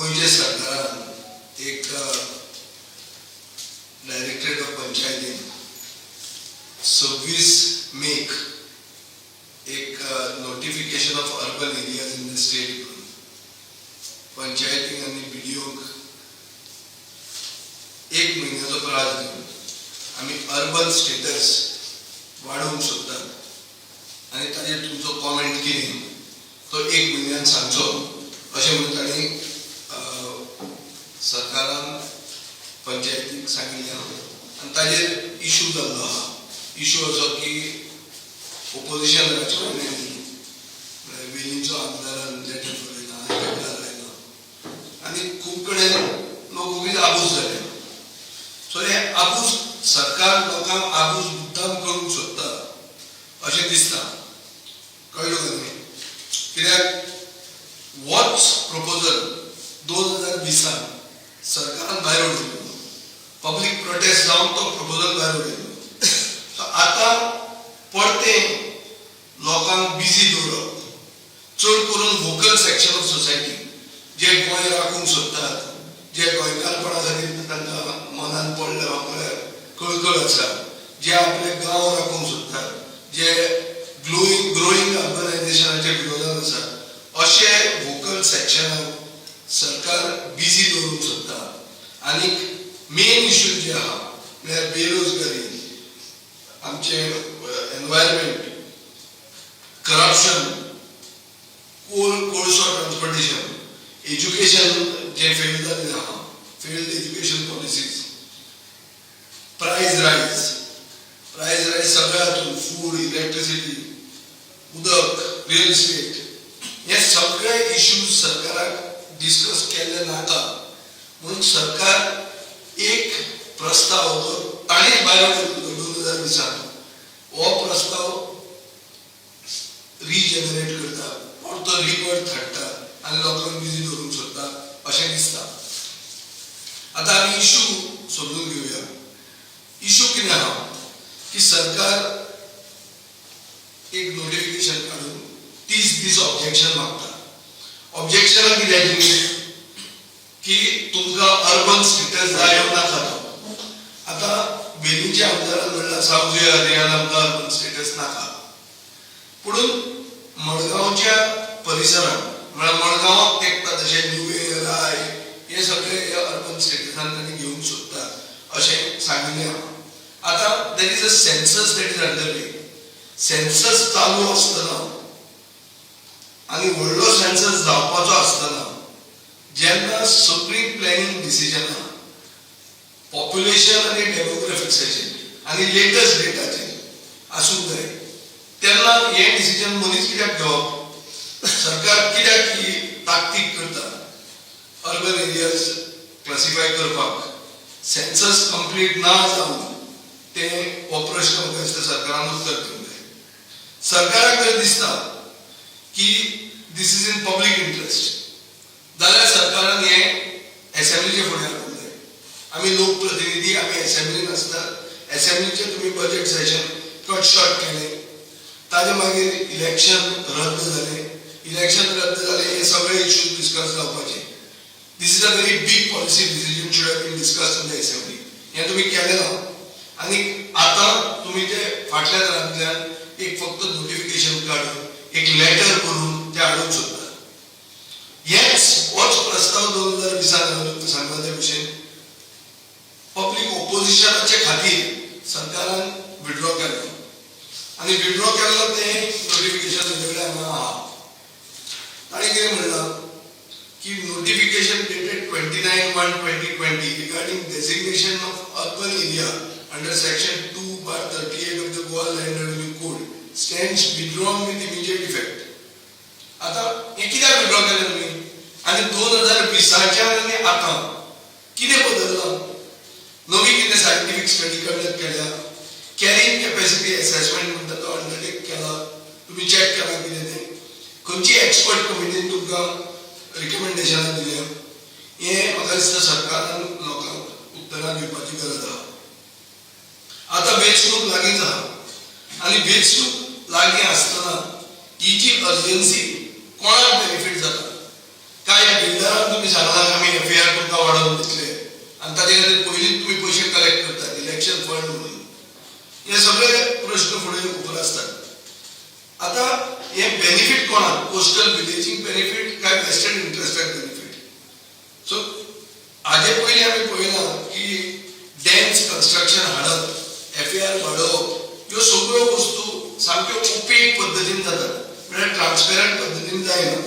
गोयच्या सरकारान एक directorate of पंचायतीन 26 मेक एक notification of urban areas in the state पंचायतीक आनी BDOक 1 म्हयन्याचो प्राझ दिवन आमी अर्बन स्टेटस वाडोवंक सोदतात आनी ताजेर तुमचो कॉमेंट कितें तो 1 म्हयन्यान सांगचो अशें म्हणून तांणी सरकारान पंचायतीक सांगिल्लें आनी ताजेर इशू जाल्लो आहा. इशू असो की ओपोजिशन राजकारण्यांनी वेलींचो आमदारान लेटर बरयला आनी पेपरार लायला आनी खूब कडेन लोक उगीच आबूज जाले. सो हे आबूज सरकार लोकांक आबूज मुद्दाम करूंक सोदता अशें दिसता. कळ्ळो का न्ही? कित्याक होच प्रपोजल 2020 सरकारान भायर उडयलो. पब्लीक प्रोटेस्ट जावन तो प्रपोजल भायर उडयलो. सो आतां परतें लोकांक बिजी दवरप, चड करून वोकल सेक्शन ऑफ सोसायटी जे गोंय राखूंक सोदतात, जे गोंयकारपणा खातीर तांकां मनान पडला म्हळ्यार कळकळ आसा, जे आपले गांव राखूंक सोदतात, जे ग्रोईंग अर्बनायझेशनाच्या विरोधान आसा, अशे वोकल सेक्शनाक सरकार बिजी दवरूंक सोदता. आनी मेन इश्यू जे आहा म्हळ्यार बेरोजगारी, आमचे एनवायरमेंट, करप्शन, कोळसो ट्रान्सपोर्टेशन, एज्युकेशन जे फेल जाल्लें आहा, फेल्ड एज्युकेशन पॉलिसीज, प्रायस रायज सगळ्या हातून फूड, इलेक्ट्रिसिटी, उदक, रियल इस्टेट, हे सगळे इश्यूज सरकाराक डिस्कस केल्ले नाका म्हणून सरकार एक प्रस्ताव ताणें भायर उडयलो 2020. हो प्रस्ताव रिजेनरेट करता, परतो रिबर्थ हाडटा आनी लोकांक बिजी दवरूंक सोदता अशें दिसता. आतां आमी इश्यू समजून घेवया. इश्यू कितें आहा की सरकार एक नोटिफिकेशन काडून 30 दीस ऑब्जेक्शन मागता. ऑब्जेक्शन कित्याची की तुमकां अर्बन स्टेटस जाय नाका तो. आतां बेलीचे आमदारान म्हणलां सावजी एरियान आमकां अर्बन स्टेटस नाका, पुणून मडगांवच्या परिसरांत म्हळ्यार मडगांवाक तेंकता तशे न्युवे, राय हे सगळे अर्बन स्टेटसान तांणी घेवंक सोदतात अशें सांगिल्लें आहा. आतां there is a census that is under way. Census चालू आसतना आनी व्हडलो सेन्सस जावपाचो आसतना जेन्ना सगळी प्लॅनिंग डिसिजनां पॉप्युलेशन आनी डेमोग्राफिक्साचेर आनी लेटस्ट डेटाचेर आसूंक जाय, तेन्ना हे डिसिजन मनीस कित्याक घेवप? सरकार कित्याक ही ताकतीक करता अर्बन एरियाज क्लासिफाय करपाक? सेन्सस कंप्लीट ना जावन ते हो प्रश्न म्हाका दिसता सरकारान उत्तर दिवंक जाय. सरकाराक जर दिसता की this is in public interest जाल्यार सरकारान हे एसेंब्लीचे फुडें हाडूंक जाय. आमी लोकप्रतिनिधी, आमी एसेंब्लीन आसतात, एसेंब्लीचे तुमी बजेट सेशन कट शॉर्ट केले, ताजे मागीर इलेक्शन रद्द जाले, इलेक्शन रद्द जाले, हे सगळे इश्यूज डिस्कस जावपाचे. This is a very big policy decision should have been discussed in the assembly. हे तुमी केलें ना आनी आतां तुमी ते फाटल्या दारांतल्यान एक फक्त नोटिफिकेशन काडून एक लेटर करून ते हाडूंक सोदतात. होच प्रस्ताव 2020 सांगला ते भशेन पब्लीक ओपोजिशनाचे खातीर सरकारान विड्रॉ केलो आनी विड्रॉ केल्लो ते नोटिफिकेशन वेगळे हांगा आहा. ताणें कितें म्हणलां की notification dated 29/1/2020 regarding designation of urban area under section 2/38 of the Goa Land Revenue Code stands withdrawn with immediate effect. आता हे कित्याक विड्रॉ केलें तुमी? आनी 2020च्या आनी आतां कितें बदललां? नवी कितें सायंटिफीक स्टडी कंडक्ट केल्या, कॅरिंग कॅपॅसिटी असेसमेंट म्हणटा तो अंडरटेक केला, तुमी चॅक केला कितें तें, खंयची एक्सपर्ट कमिटीन तुमकां रिकमेंडेशनां दिल्या, हे म्हाका दिसता सरकारान लोकांक उत्तरां दिवपाची गरज आहा. आतां वेंचणूक लागींच आहा आनी वेंचणूक लागीं आसतना ही जी अर्जन्सी कोणाक बेनिफीट जाता? काय बिल्डरांक तुमी सांगलां आमी आणि ताजे खातीर पयलींच तुम्ही पयशे कलेक्ट करतात इलेक्शन फंड म्हणून हे सगळे प्रश्न फुडें उबर आसतात. आता हे बेनिफीट कोणाक कोस्टल विलेजींक बेनिफीट काय वेस्टर्न इंटरेस्टाक बेनिफीट. सो हाजे पयलीं आमी पळयना की डॅम्स कन्स्ट्रक्शन हाडप FAR वाडोवप ह्यो सगळ्यो वस्तू सामक्यो ओपेक पद्दतीन जातात म्हळ्यार ट्रान्सपेरंट पद्दतीन जायना.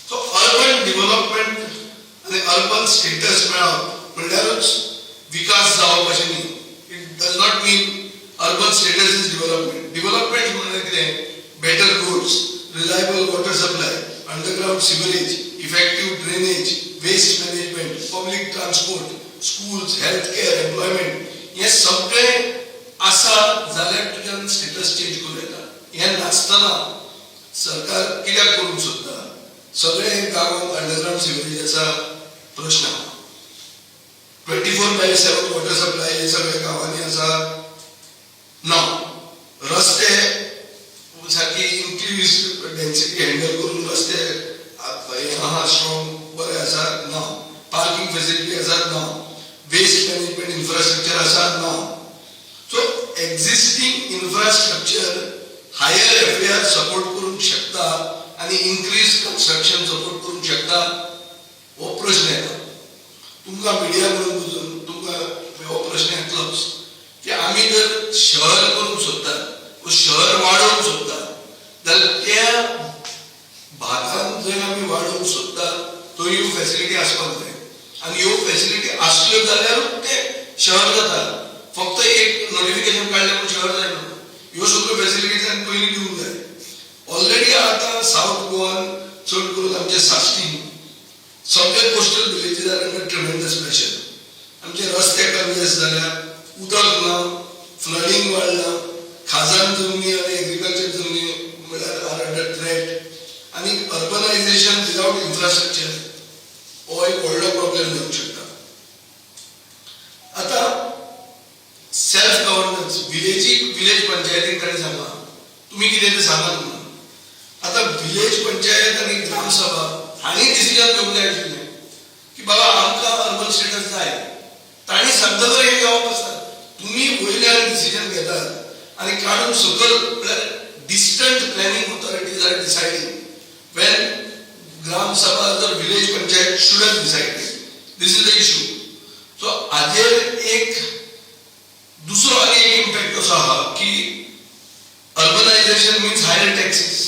सो अर्बन डेव्हलपमेंट आनी अर्बन स्टेटस मेळप म्हणल्यारूच विकास जावप अशें न्ही. It does not mean urban status is development. Development म्हणजे कितें better roads, reliable water supply, underground sewerage, effective drainage, waste management, public transport, schools, health care, employment हे सगळें आसा जाल्यार तुज्यान स्टेटस चेंज करूं येता. हें नासतना सरकार कित्याक करूंक सोदता. सगळे गांवांत अंडरग्राउंड सिवरेज आसा प्रश्न 24/7 वॉटर सप्लाय हे सगळे गांवांनी आसा ना. रस्ते सारकी इन्क्रीज डेन्सिटी हँडल करून रस्ते आहा स्ट्रॉंग बरे आसा ना. पार्किंग फेसिलिटी आसा ना. वेस्ट मॅनेजमेंट इन्फ्रास्ट्रक्चर आसा ना. So existing infrastructure higher FAR support करूंक शकता आनी इन्क्रीज कन्स्ट्रक्शन सपोर्ट करूंक शकता हो प्रश्न येता. तुमकां मिडिया म्हणून बुजून तुमकां हो प्रश्न येतलोच की आमी जर शहर करूंक सोदतात वा शहर वाडोवंक सोदतात जाल्यार त्या भागांत जर आमी वाडोवंक सोदतात थंय ह्यो फॅसिलिटी आसपाक जाय आनी ह्यो फॅसिलिटी आसल्यो जाल्यारूच ते शहर जाता. फक्त एक नोटिफिकेशन काडलें म्हणून शहर जायना. ह्यो सगळ्यो फॅसिलिटीज आमी पयलीं दिवंक जाय. ऑलरेडी आतां सावथ गोवान चड करून आमचे साश्टीन सगळे coastal villages are under tremendous pressure. आमचे रस्ते कंजेस्ट जाल्यात, उदक ना, फ्लडिंग वाडला, खाजन जमनी आनी एग्रीकल्चर जमनी म्हळ्यार आर अंडर थ्रेट आनी अर्बनायझेशन विदाउट इन्फ्रास्ट्रक्चर हो एक व्हडलो प्रॉब्लेम जावंक शकता. आता सेल्फ गव्हर्नन्स विलेज पंचायतीन ताणें सांगला तुमी कितें तें सांगात म्हणून. आता विलेज पंचायत आनी ग्रामसभा हांणी डिसिजन घेवंक जाय आशिल्लें की बाबा आमकां अर्बन स्टेटस जाय. तांणी सांगतलो हें घेवप आसता. तुमी वयल्यान डिसिजन घेतात आनी काडून सकयल म्हळ्यार distant planning authorities are deciding when gram sabha जर village panchayat shouldn't decide. This is the issue. So हाजेर एक दुसरो आनी एक इम्पॅक्ट असो आहा की urbanization means higher taxes,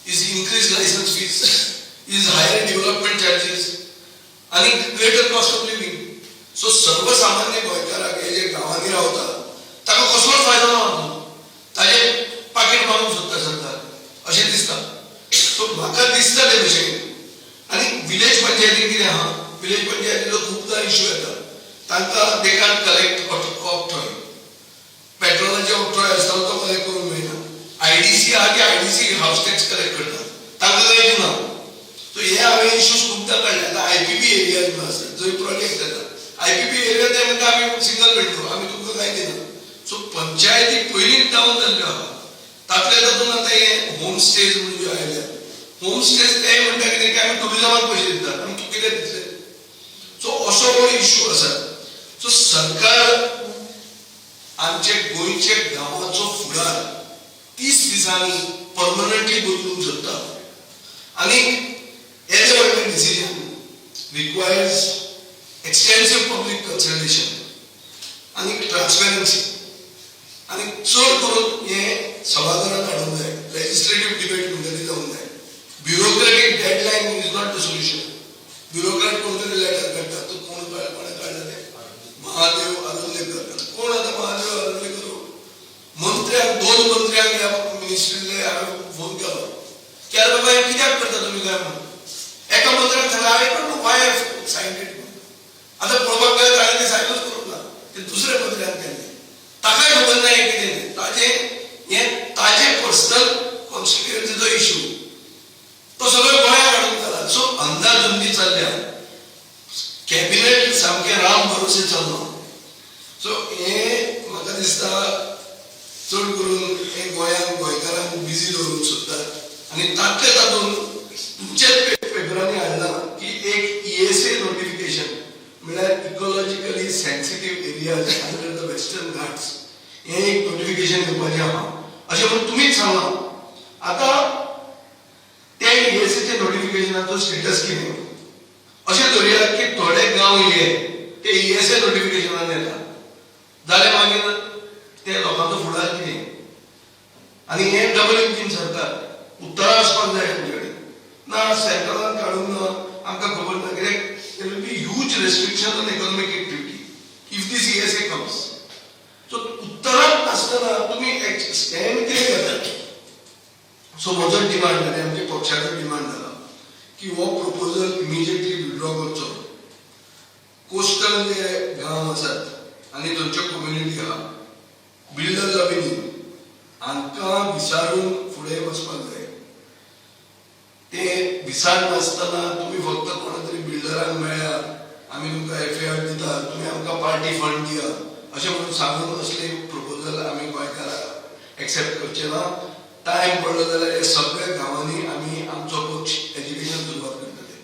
is increase license fees, is higher development charges आनी greater cost of living. So सर्वसामान्य गोंयकाराक हे जे गांवांनी रावता ताका कसलोच फायदो ना. ताजे पाकीट मारूंक सोदता सरकार अशें दिसता. सो म्हाका दिसता ते भशेन. आनी विलेज पंचायतीन कितें आहा, विलेज पंचायतीचो खुबदां इश्यू येता. तांकां दे कांट कलेक्ट ऑक्ट्रॉय. पेट्रोलाचे ऑक्ट्रॉय आसता तो कलेक्ट करूंक मेळना. IDC आहा की IDC हावस टॅक्स कलेक्ट करता तांकां कांय दिना. सो हे हांवें इश्यूज खुबदां काडले. आतां IPP एरिया म्हणून आसता जंय प्रोजेक्ट जाता IPP एरिया ते म्हणटा आमी सिंगल बेडरूम आमी तुमकां कांय दिना. सो पंचायती पयलींच डावन जाल्ल्यो आहा. तातले तातूंत आतां हे होम स्टेज म्हणून ज्यो आयल्या होम स्टेज ते म्हणटा कितें की आमी टुरिजमाक पयशे दितात आमी तुका कितें दितले. सो असो हो इश्यू आसा. सो सरकार आमचे गोंयचे गांवाचो फुडार 30 दिसांनी परमनंटली बदलूंक सोदता आनी हे जे व्हडले डिसिजन रिक्वायर्स एक्सटेन्सिव पब्लीक कन्सल्टेशन आनी ट्रान्सपेरन्सी आनी चड करून हे सभाघरांत हाडूंक जाय. लेजिस्लेटिव्ह डिबेट म्हणटा ती जावंक जाय. Bureaucratic deadline is not the solution. Bureaucrat कोण तरी लेटर काडटा तो कोणें काडला ते महादेव आरोलेकर. कोण आतां महादेव आरोलेकर मंत्र्यांक 2 मंत्र्यांक ह्या मिनिस्ट्रीले हांवें फोन केलो की आरे बाबा हें कित्याक करता तुमी काय म्हणून. एका मंत्र्याक सांगलें I don't know why I signed it म्हणून. आतां पळोवपाक गेल्यार ताणें तें सायनूच करूंक ना. ते दुसरे मंत्र्याक केल्लें ताकाय खबर ना हें कितें. ताजे पर्सनल कॉन्स्टिट्युएन्सीचो इश्यू तो सगळो गोंयांत हाडून जाला. सो अंदाधुंदी चल्ल्या. कॅबिनेट सामकें राम भरोसे चल्लो. सो हें म्हाका दिसता चड करून हे गोंयांत गोंयकारांक बिजी दवरूंक सोदतात आनी तातले तातूंत तुमचेच पेपरांनी हाडला की एक ESA नोटिफिकेशन म्हळ्यार इकॉलॉजिकल नोटिफिकेशनाचो स्टेटस कितें अशें धरया की थोडे गांव हे ते ESA नोटिफिकेशनान येता जाल्यार मागीर ते लोकांचो फुडार कितें आनी हे डबल इंजीन सरकार उत्तरां आसपाक जाय तुमचे कडेन ना सेंट्रलान काडूंक ना आमकां खबर ना कित्याक there will be huge restriction on economic activity if these ESA comes so उत्तरांत आसतना तुमी स्टँड कितें घेतात सो म्हजो डिमांड आनी आमच्या पक्षाचो डिमांड जाला की हो प्रपोजल इमिजिएटली विथड्रॉ करचो कोस्टल जे गांव आसात आनी थंयच्यो कम्युनिटी आहा बिल्डर लॉबीनी हांकां विचारून फुडें वचपाक जाय ते विचारनासतना तुमी फक्त कोणा तरी बिल्डरांक मेळ्ळ्या आमी तुमकां FAR दिता तुमी आमकां पार्टी फंड दिया अशें म्हणून सांगून असले प्रपोजल आमी गोंयकारांक एक्सेप्ट करचे ना टायम पडलो जाल्यार हे सगळ्या गांवांनी आमी आमचो पक्ष एज्युकेशन सुरवात करतले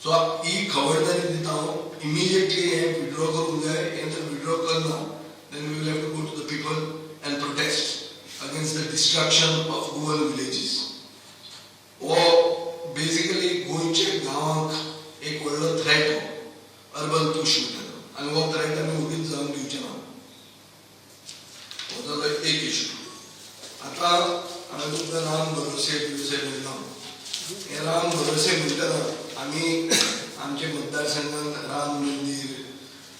सो ही खबरदारी दिता हांव इमिजिएटली हे विथड्रॉ करूंक जाय हे जर विथड्रॉ करना then we will have to go to the people and protest against the destruction of rural villages हो बेसिकली गोंयचे गांवांक एक व्हडलो थ्रेट हो अर्बन पुश म्हणटा आनी हो थ्रेट आमी उगीच जावंक दिवचे ना हो जालो एक इशू आतां हांवें तुमकां राम भरोसे म्हणटा हे राम भरोसे म्हणटना आमी आमचे मतदारसंघात राम मंदिर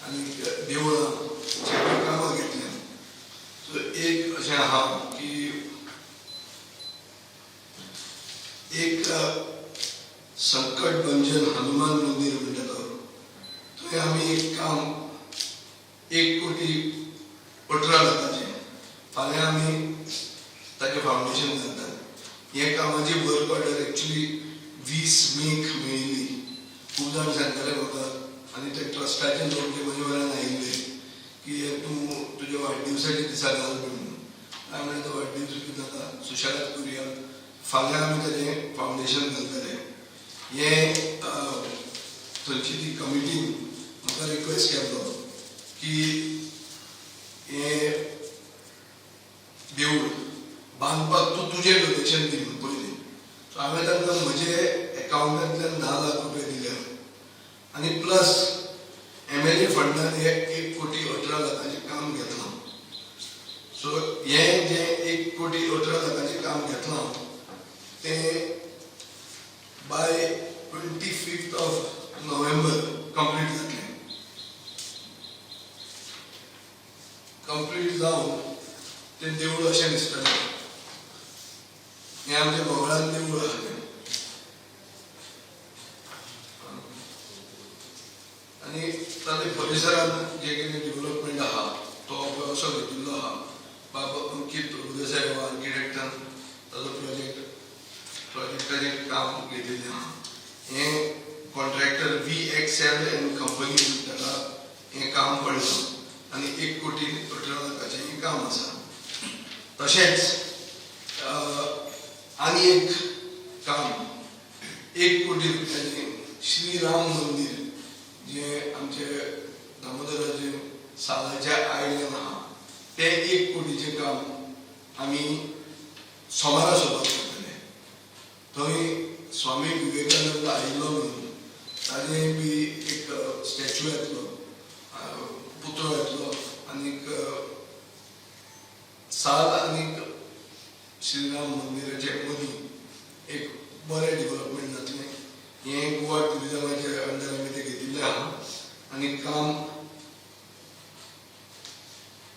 आनी देवळां कामां घेतल्या सो एक अशें आहा की एक संकट भंजन हनुमान मंदिर म्हणटा थंय आमी एक काम 1 कोटी 18 लाखाचें फाल्यां आमी ताचें फावंडेशन घालतात हे कामाची वर्क ऑर्डर एक्चुअली 20 मेक मेळिल्ली खूब जाण सांगताले म्हाका आनी ते ट्रस्टाचे लोक जे म्हजे म्हऱ्यान आयिल्ले की तूं तुज्या वाडदिवसाच्या दिसा घाल म्हणून हांवें म्हणलें तो वाडदीस बी जाता सुशेगाद करुया फाल्यां आमी ताचें फावंडेशन घालतले हे थंयची ती कमिटीन म्हाका रिक्वेस्ट केल्लो की हे देवूळ बांदपाक तूं तुजें डोनेशन दी म्हणून पयलीं सो हांवें तांकां म्हजे एकावंटांतल्यान 10 लाख रुपया दिले आनी प्लस MLA फंडान हे 1 कोटी 18 लाखाचें काम घेतलां सो हे जे 1 कोटी 18 लाखाचें काम घेतलां ते by 25th of November complete जातलें कंप्लीट जावन तें देवूळ अशें दिसतलें हें आमच्या गोंगळान देवूळ आहा तें आनी ताचे परिसरांत जे कितें डेव्हलपमेंट आहा तो असो घेतिल्लो आहा बाबा अंकीत उदेसाय हो आर्किटेक्टान ताजो प्रोजेक्टाचें काम घेतिल्लें आहा हें कॉन्ट्रॅक्टर VXL एंड कंपनी ताका हें काम पडलां आनी 1 कोटी 18 लाखाचें हें काम आसा तशेंच आनी एक काम 1 कोटी रुपयाचें श्री राम मंदिर जे आमचे दामोदराचे सालाच्या आयल्यान आहा ते 1 कोटीचें काम आमी सोमारा सुरवात करतले थंय स्वामी विवेकानंद आयिल्लो म्हणून ताजें बी एक स्टॅच्यू येतलो पुतळो येतलो आनीक साल आनीक श्रीराम मंदिराचे मदीं एक बरें डेव्हलपमेंट जातलें हें गोवा टुरिजमाचे अंडर आमी तें घेतिल्लें आहा आनी काम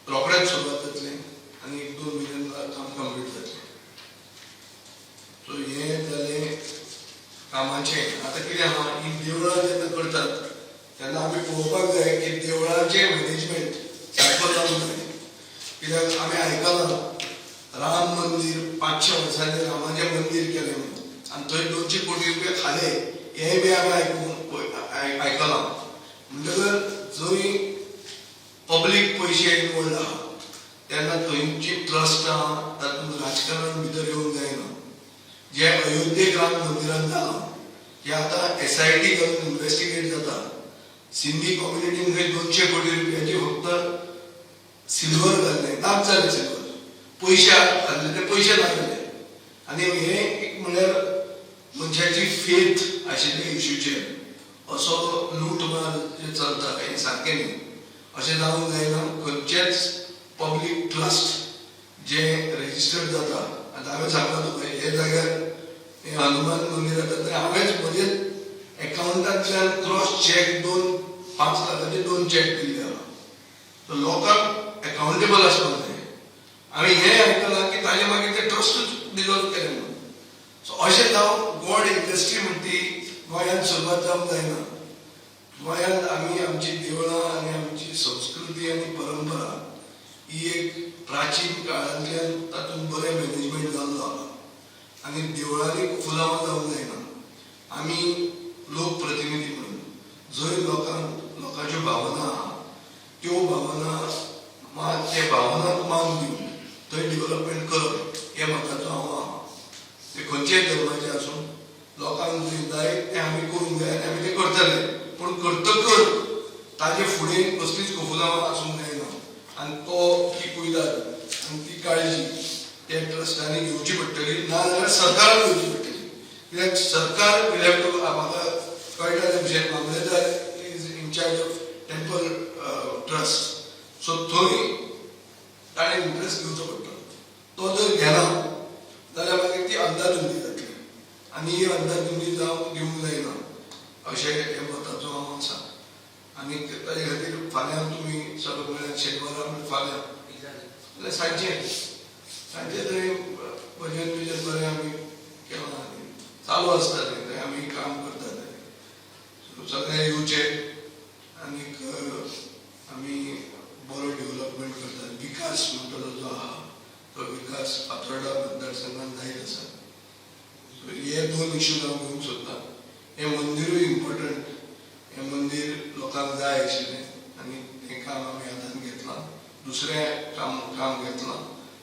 रोखडेंच सुरवात जातलें आनी 1-2 म्हयन्यान काम कंप्लीट जातलें सो हें जालें कामाचें आतां कितें आहा ही देवळां जेन्ना करतात तेन्ना आमी पळोवपाक जाय की देवळांचें मॅनेजमेंट सारको जावंक जाय कित्याक आमी आयकलां राम मंदिर 500 वर्सांनी रामाचें मंदिर केलें म्हणून आनी थंय 200 कोटी रुपया खाले हेंय बी आमी आयकलां म्हणटकर जंय पब्लीक पयशे इनवॉल्ड आहा तेन्ना थंयची ट्रस्ट आहा तातूंत राजकारण भितर येवंक जायना जे अयोध्येक राम मंदिरान जालां हे आतां SIT घालून इन्व्हेस्टिगेट जाता सिंधी कम्युनिटीन खंय 200 कोटी रुपयाचे फक्त सिल्वर घाल्ले नाच जाले सिल्वर पयशे घातले ते पयशे लागले आनी हे एक म्हणल्यार मनशाची फेथ आशिल्ल्या इश्यूचेर असो लूटमार जे चलता हें सारकें न्ही. अशें जावंक जायना. खंयचेच पब्लीक ट्रस्ट जे रेजिस्टर्ड जाता, आतां हांवें सांगलां तुका हे जाग्यार हें हनुमान मंदीर आसा थंय हांवेंच म्हजे एकावंटांतल्यान क्रॉस चॅक 5 लाखाचे 2 चॅक दिल्ले आहा. सो लोकांक एकावंटेबल आसपाक जाय. हांवें हें आयकलां की ताजे मागीर ते ट्रस्टूच डिजॉल्व केले म्हणून. सो अशें जावन गॉड इंडस्ट्री म्हणटा ती गोंयांत सुरवात जावंक जायना. गोंयांत आमी आमची देवळां आनी आमची संस्कृती आनी परंपरा ही एक प्राचीन काळांतल्यान तातूंत बरें मॅनेजमेंट जाल्लो आहा. आनी देवळांनी फुलांव जावंक जायना. आमी लोकप्रतिनिधी म्हणून जंय लोकांच्यो भावना आहा त्यो भावना ते भावनांक मान दिवन थंय डेव्हलपमेंट करप हे मताचो हांव आहा. ते खंयचेय धर्माचे आसूं, लोकांक जे जाय तें आमी करूंक जाय आनी आमी तें करतले. पूण करतकच ताजे फुडें कसलीच कफुलां आसूंक जायना. आनी ती कुयदाद आनी ती काळजी त्या ट्रस्टांनी घेवची पडटली, नाजाल्यार सरकारान घेवची पडटली. कित्याक सरकार विल हॅव टू, म्हाका कळटा ते भशेन मामलेदार is in charge of temple trust. So थंय ताणें इंट्रस्ट घेवचो पडटलो. तो जर घेना जाल्यार मागीर ती अंधाधुंदी जातली. आनी ही अंधाधुंदी जावंक दिवंक जायना अशें हे मताचो हांव आसा. आनी ताजे खातीर फाल्यां तुमी सगळे म्हळ्यार शेनवारा म्हळ्यार फाल्यां जाल्यार सांजे थंय भजन बिजन बरें आमी केलां आनी चालू आसता थंय आमी काम करता थंय. सगळे येवचे आनीक आमी बरो डेव्हलपमेंट करता. विकास म्हणटलो जो आहा तो विकास फातोर्डा मतदारसंघांत जायत आसा. हे 2 इश्यूज हांव घेवंक सोदतां. हें मंदिरूय इम्पॉर्टंट. हें मंदीर लोकांक जाय आशिल्लें आनी तें काम आमी हातांत घेतलां. दुसरें काम घेतलां.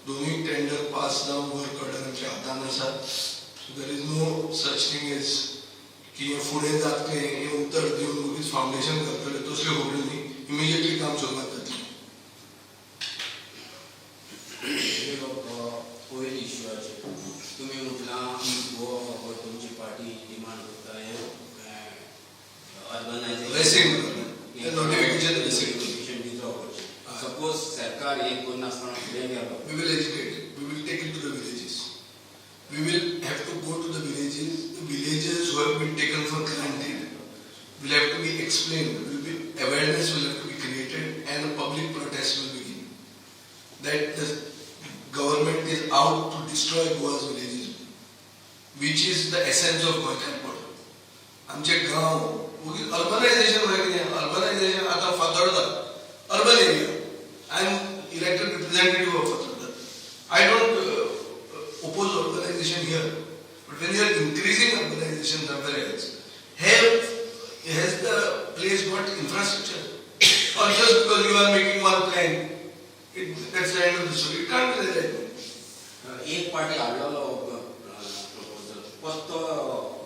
दोनूय टेंडर पास जावन वर्क ऑर्डरांच्या हातांत आसात. So there is no such thing as की हें फुडें जातलें, हें उतर दिवन मगीर फावंडेशन घालतले तसल्यो खबरो न्ही. इमिजिएटली काम सुरवात जातली. पयली इश्यूआचेर तुमी म्हटलां गोवा फॉरवर्ड तुमची पार्टी डिमांड करता हें रेसिंग नोटिफिकेशन विथड्रॉ करचें. सपोज सरकार हें करनासतना फुडें गेलो, we will educate. We will take it to the villages. We will have to go to the villages. The villages who have been taken for granted will have to be explained. Awareness will have to be created and a public protest will begin. That the government is out to destroy Goa's villages, which is the essence of Goikarpur. आमचे गांव urbanisation म्हळ्यार कितें? Urbanisation आतां Fatorda urban area. I am elected representative of Fatorda. I don't oppose urbanization here, but when you are increasing urbanization somewhere else, has the place got infrastructure? Or just because you are making one plan, that's the end of the story. It can't be like that. एक party हाडलेलो proposal, परतो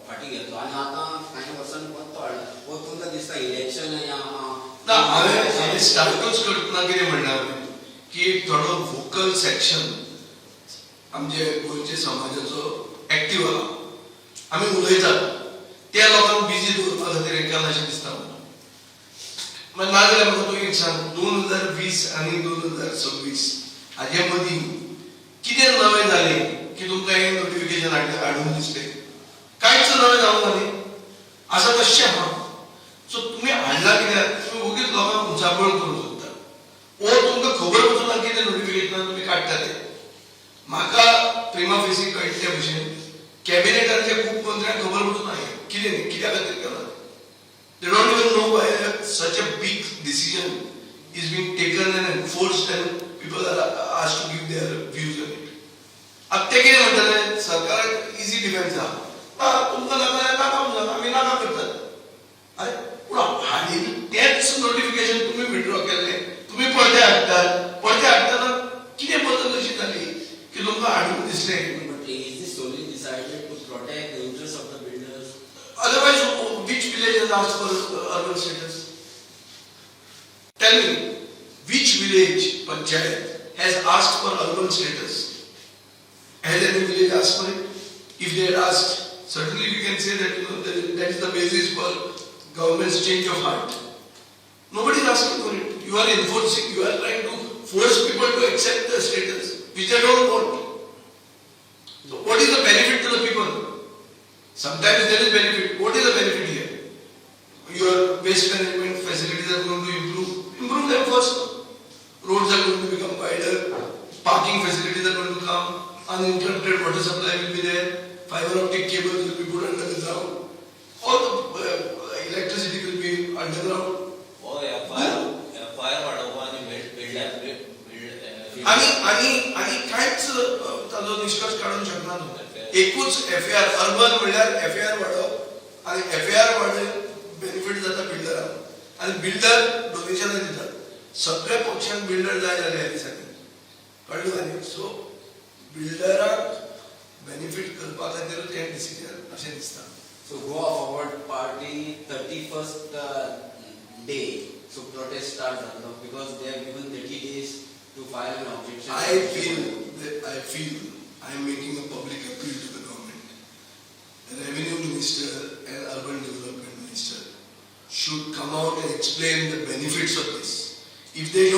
फाटी घेतलो आनी आतां कांय वर्सांनी परतो हाडला. हो तुमकां दिसता इलेक्शन ना, हांवें स्टार्टूच करतना कितें म्हणलें हांवें की थोडो वोकल सेक्शन आमचे गोंयचे समाजाचो एक्टीव आहा. आमी उलयतात त्या लोकांक बिजी दवरपा खातीर हें केलां अशें दिसता म्हाका. मागीर नाजाल्यार म्हाका तूं एक सांग, 2020 आनी 2026 हाजे मदीं कितें नवें जालें की तुमकां हें नोटिफिकेशन हाडून दिसलें? कांयच नवें जावंक ना न्ही. आसा तशें आहा. सो तुमी हाडला कित्याक? तुमी उगीच लोकांक उंचाबळ करूंक सोदता. वो तुमकां खबर पसून कितें नोटिफिकेशनां तुमी काडटा तें. म्हाका प्रिमा फेसी कळटा ते भशेन कॅबिनेटांतल्या खूब मंत्र्यांक खबर पसून ना कितें कित्या खातीर केलां. They don't even know why such a big decision is being taken and enforced and people are asked to give their views on it. आता ते कितें म्हणटाले? सरकाराक इजी डिफेन्स आहा. तुमकां नाका म्हणटा आमी नाका करतात. अरे पूण हालीं तेंच नोटिफिकेशन तुमी विथड्रॉ केल्लें, तुमी पळते हाडटात. पळते हाडटना कितें बदल अशी जाली की तुमकां हाडून दिसलें? But is this solely decided to protect the interests of the builders? Otherwise, which village has asked for urban status? Tell me, which village panchayat has asked for urban status? Has any village asked for it? If they had asked, certainly we can say that that is the basis for government's change of heart. Nobody is asking for it. You are enforcing, you are trying to force people to accept the status which they don't want. So what is the benefit to the people? Sometimes there is benefit. What is the benefit here? Your waste management facilities are going to improve. Improve them first. Roads are going to become wider. Parking facilities are going to come. Uninterrupted water supply will be there. Fiber optic cables will be put under the ground. All the electricity will be underground. हो FIR वाढवून आणि आणि काहीच त्याचा निष्कर्ष काढून शकणार नाही. एकूच FAR अर्बन म्हणल्यार FAR वाढव आणि FAR वाढेल बेनिफिट जाता बिल्डरांक आणि बिल्डर डोनेशन दितात. सगळ्या पक्षांक बिल्डर जाय जाले ह्या दिसांनी कळ्ळें न्ही. सो बिल्डरांक बेनिफिट करपा खातीरूच हें डिसिजन अशें दिसता. So Goa Forward Party 31st day, so protest start because they have given 30 days to file an objection. I feel I am making a public appeal to the government. The Revenue Minister and Urban Development Minister should come out and explain the benefits of this. If they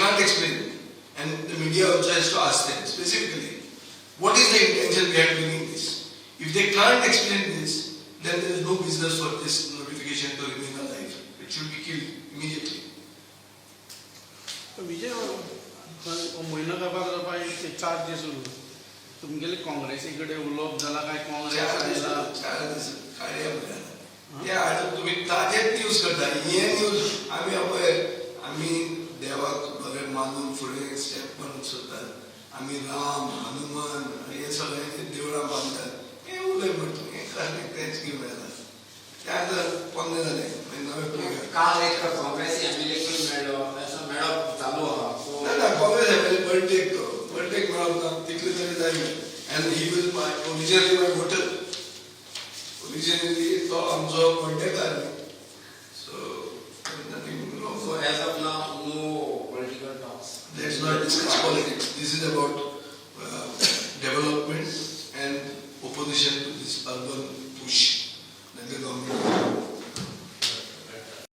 can't explain it, and the media also has to ask them specifically, what is the intention behind doing this? If they can't explain this, then there is no business for this notification to remain alive. It should be killed immediately. विजय म्हयनो करपाक ते 4 दीस उरले. तुमगेले काँग्रेसी कडेन उलोवप जाला काय काँग्रेस तुम्ही ताजेच न्यूज करता. हे न्यूज आम्ही देवाक बरें मानून फुडें स्टेप करून सोदतात. आम्ही राम हनुमान हे सगळे देवळां बांदतात. हे उलय म्हणटा हें करणे तेंच घेवन येता. ते आतां पोन्ने जाले नवे पिळगे. काल एक काँग्रेसी एमएलए मेळ्ळो असो मेळप चालू आहा. ना काँग्रेस एमएलए बर्डेक मेळप ना तितले तरी जाय. And he will originally my voter. Originally तो आमचो बर्डेकार. So So as of now, no political talks. let's not discuss politics. This is about development.